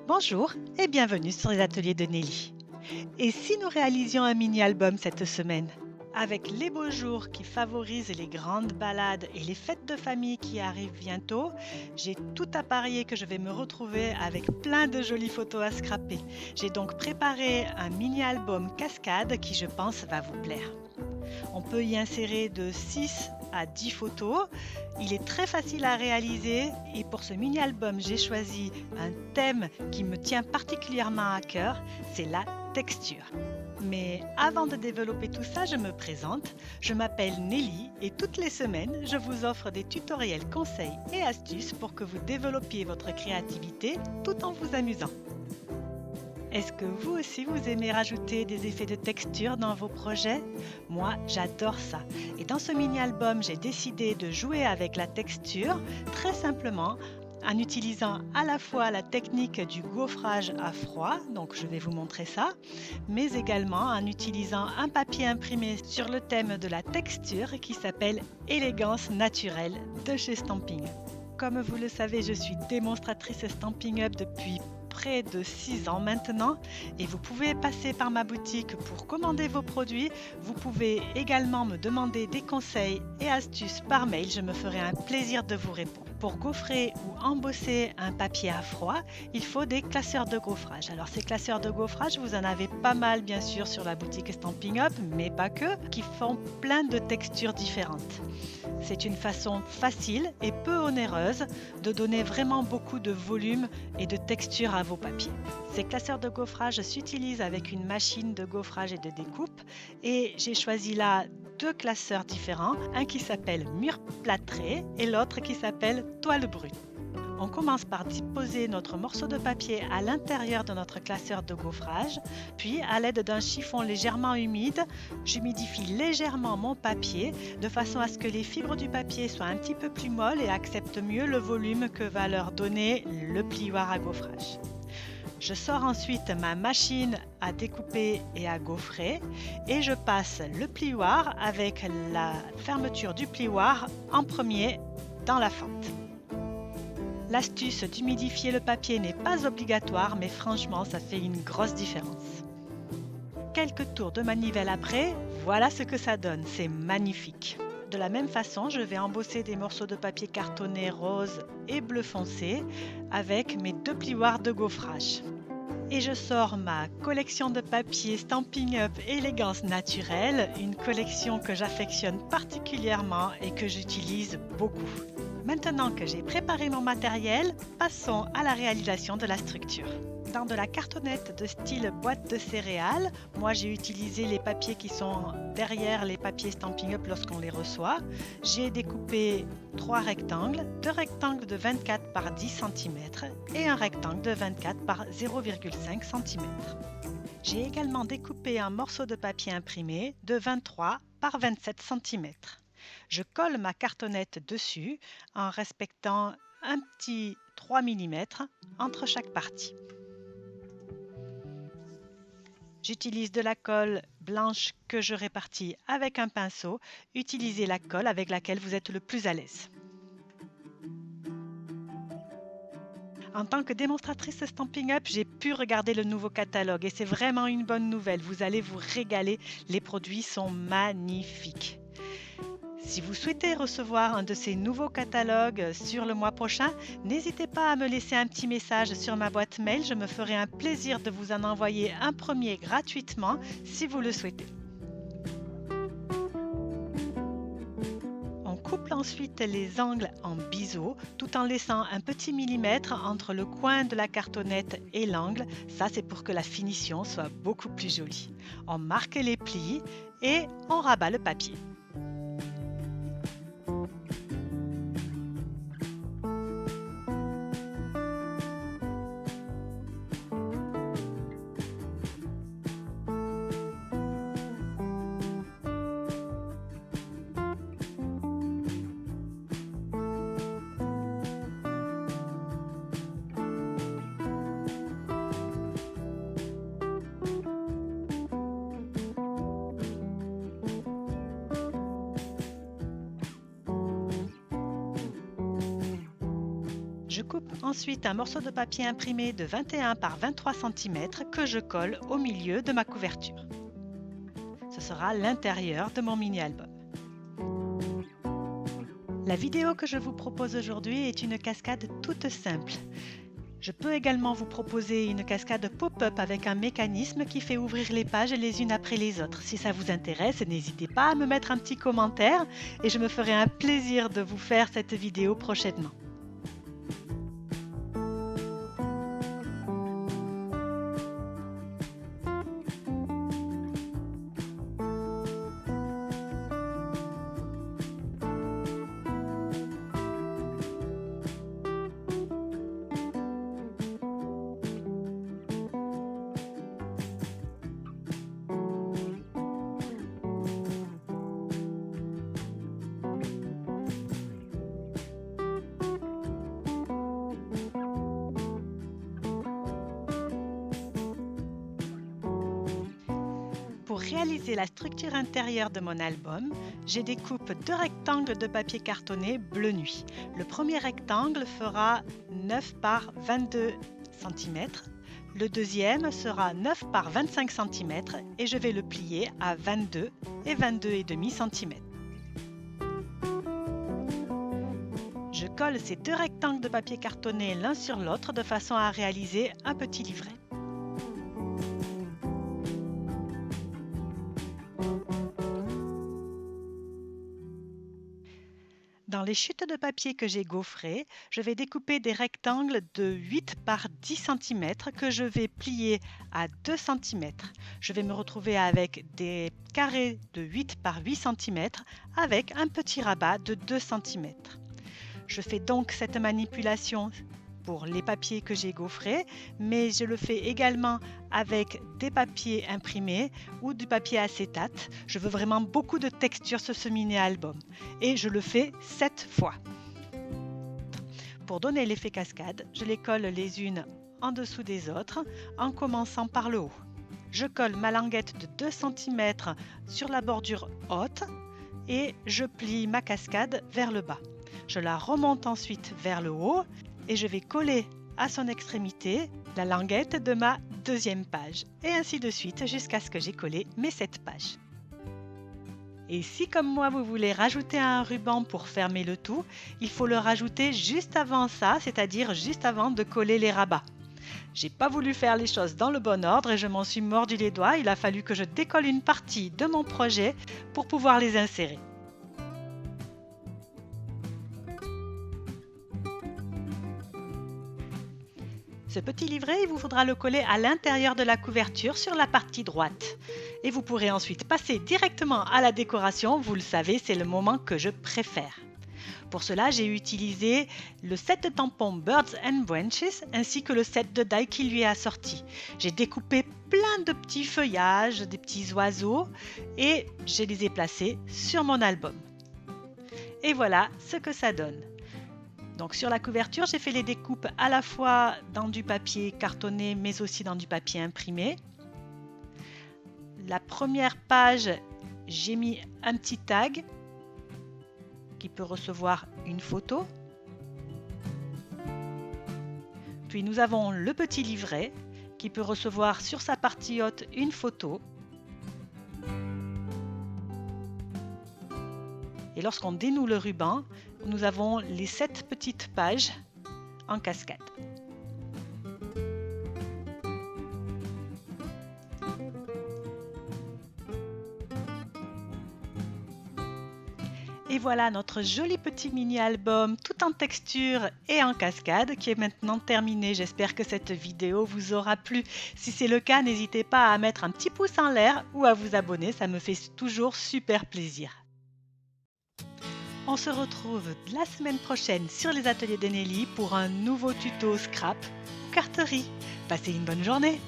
Bonjour et bienvenue sur les ateliers de Nelly. Et si nous réalisions un mini-album cette semaine? Avec les beaux jours qui favorisent les grandes balades et les fêtes de famille qui arrivent bientôt, j'ai tout à parier que je vais me retrouver avec plein de jolies photos à scraper. J'ai donc préparé un mini-album cascade qui je pense va vous plaire. On peut y insérer de 6 à 10 photos. Il est très facile à réaliser et pour ce mini-album, j'ai choisi un thème qui me tient particulièrement à cœur, c'est la texture. Mais avant de développer tout ça, je me présente. Je m'appelle Nelly et toutes les semaines, je vous offre des tutoriels, conseils et astuces pour que vous développiez votre créativité tout en vous amusant. Est-ce que vous aussi vous aimez rajouter des effets de texture dans vos projets? Moi, j'adore ça. Et dans ce mini-album, j'ai décidé de jouer avec la texture très simplement en utilisant à la fois la technique du gaufrage à froid, donc je vais vous montrer ça, mais également en utilisant un papier imprimé sur le thème de la texture qui s'appelle Élégance naturelle de chez Stampin' Up. Comme vous le savez, je suis démonstratrice Stampin' Up depuis près de 6 ans maintenant et vous pouvez passer par ma boutique pour commander vos produits. Vous pouvez également me demander des conseils et astuces par mail, je me ferai un plaisir de vous répondre. Pour gaufrer ou embosser un papier à froid, il faut des classeurs de gaufrage. Alors ces classeurs de gaufrage, vous en avez pas mal bien sûr sur la boutique Stampin' Up, mais pas que, qui font plein de textures différentes. C'est une façon facile et peu onéreuse de donner vraiment beaucoup de volume et de texture à vos papiers. Ces classeurs de gaufrage s'utilisent avec une machine de gaufrage et de découpe et j'ai choisi là deux classeurs différents, un qui s'appelle mur plâtré et l'autre qui s'appelle toile brute. On commence par disposer notre morceau de papier à l'intérieur de notre classeur de gaufrage, puis à l'aide d'un chiffon légèrement humide, j'humidifie légèrement mon papier de façon à ce que les fibres du papier soient un petit peu plus molles et acceptent mieux le volume que va leur donner le plioir à gaufrage. Je sors ensuite ma machine à découper et à gaufrer et je passe le plioir avec la fermeture du plioir en premier dans la fente. L'astuce d'humidifier le papier n'est pas obligatoire, mais franchement, ça fait une grosse différence. Quelques tours de manivelle après, voilà ce que ça donne, c'est magnifique. De la même façon, je vais embosser des morceaux de papier cartonné rose et bleu foncé avec mes deux plioirs de gaufrage. Et je sors ma collection de papier Stampin' Up Élégance naturelle, une collection que j'affectionne particulièrement et que j'utilise beaucoup. Maintenant que j'ai préparé mon matériel, passons à la réalisation de la structure. Dans de la cartonnette de style boîte de céréales, moi j'ai utilisé les papiers qui sont derrière les papiers Stampin' Up lorsqu'on les reçoit. J'ai découpé 3 rectangles, 2 rectangles de 24 par 10 cm et un rectangle de 24 par 0,5 cm. J'ai également découpé un morceau de papier imprimé de 23 par 27 cm. Je colle ma cartonnette dessus en respectant un petit 3 mm entre chaque partie. J'utilise de la colle blanche que je répartis avec un pinceau. Utilisez la colle avec laquelle vous êtes le plus à l'aise. En tant que démonstratrice Stampin' Up, j'ai pu regarder le nouveau catalogue et c'est vraiment une bonne nouvelle. Vous allez vous régaler, les produits sont magnifiques. Si vous souhaitez recevoir un de ces nouveaux catalogues sur le mois prochain, n'hésitez pas à me laisser un petit message sur ma boîte mail. Je me ferai un plaisir de vous en envoyer un premier gratuitement si vous le souhaitez. On coupe ensuite les angles en biseau tout en laissant un petit millimètre entre le coin de la cartonnette et l'angle. Ça, c'est pour que la finition soit beaucoup plus jolie. On marque les plis et on rabat le papier. Je coupe ensuite un morceau de papier imprimé de 21 par 23 cm que je colle au milieu de ma couverture. Ce sera l'intérieur de mon mini-album. La vidéo que je vous propose aujourd'hui est une cascade toute simple. Je peux également vous proposer une cascade pop-up avec un mécanisme qui fait ouvrir les pages les unes après les autres. Si ça vous intéresse, n'hésitez pas à me mettre un petit commentaire et je me ferai un plaisir de vous faire cette vidéo prochainement. Pour réaliser la structure intérieure de mon album, je découpe deux rectangles de papier cartonné bleu nuit. Le premier rectangle fera 9 par 22 cm. Le deuxième sera 9 par 25 cm et je vais le plier à 22 et 22,5 cm. Je colle ces deux rectangles de papier cartonné l'un sur l'autre de façon à réaliser un petit livret. Dans les chutes de papier que j'ai gaufrées, je vais découper des rectangles de 8 par 10 cm que je vais plier à 2 cm. Je vais me retrouver avec des carrés de 8 par 8 cm avec un petit rabat de 2 cm. Je fais donc cette manipulation pour les papiers que j'ai gaufrés, mais je le fais également avec des papiers imprimés ou du papier acétate. Je veux vraiment beaucoup de texture sur ce mini-album et je le fais 7 fois. Pour donner l'effet cascade, je les colle les unes en dessous des autres en commençant par le haut. Je colle ma languette de 2 cm sur la bordure haute et je plie ma cascade vers le bas. Je la remonte ensuite vers le haut et je vais coller à son extrémité la languette de ma deuxième page et ainsi de suite jusqu'à ce que j'ai collé mes 7 pages. Et si comme moi vous voulez rajouter un ruban pour fermer le tout, il faut le rajouter juste avant ça, c'est-à-dire juste avant de coller les rabats. J'ai pas voulu faire les choses dans le bon ordre et je m'en suis mordu les doigts, il a fallu que je décolle une partie de mon projet pour pouvoir les insérer. Ce petit livret, il vous faudra le coller à l'intérieur de la couverture sur la partie droite. Et vous pourrez ensuite passer directement à la décoration, vous le savez, c'est le moment que je préfère. Pour cela, j'ai utilisé le set de tampons Birds and Branches ainsi que le set de die qui lui est assorti. J'ai découpé plein de petits feuillages, des petits oiseaux et je les ai placés sur mon album. Et voilà ce que ça donne. Donc sur la couverture, j'ai fait les découpes à la fois dans du papier cartonné mais aussi dans du papier imprimé. La première page, j'ai mis un petit tag qui peut recevoir une photo. Puis nous avons le petit livret qui peut recevoir sur sa partie haute une photo. Et lorsqu'on dénoue le ruban, nous avons les 7 petites pages en cascade. Et voilà notre joli petit mini-album tout en texture et en cascade qui est maintenant terminé. J'espère que cette vidéo vous aura plu. Si c'est le cas, n'hésitez pas à mettre un petit pouce en l'air ou à vous abonner, ça me fait toujours super plaisir. On se retrouve la semaine prochaine sur les ateliers de Nelly pour un nouveau tuto scrap ou carterie. Passez une bonne journée!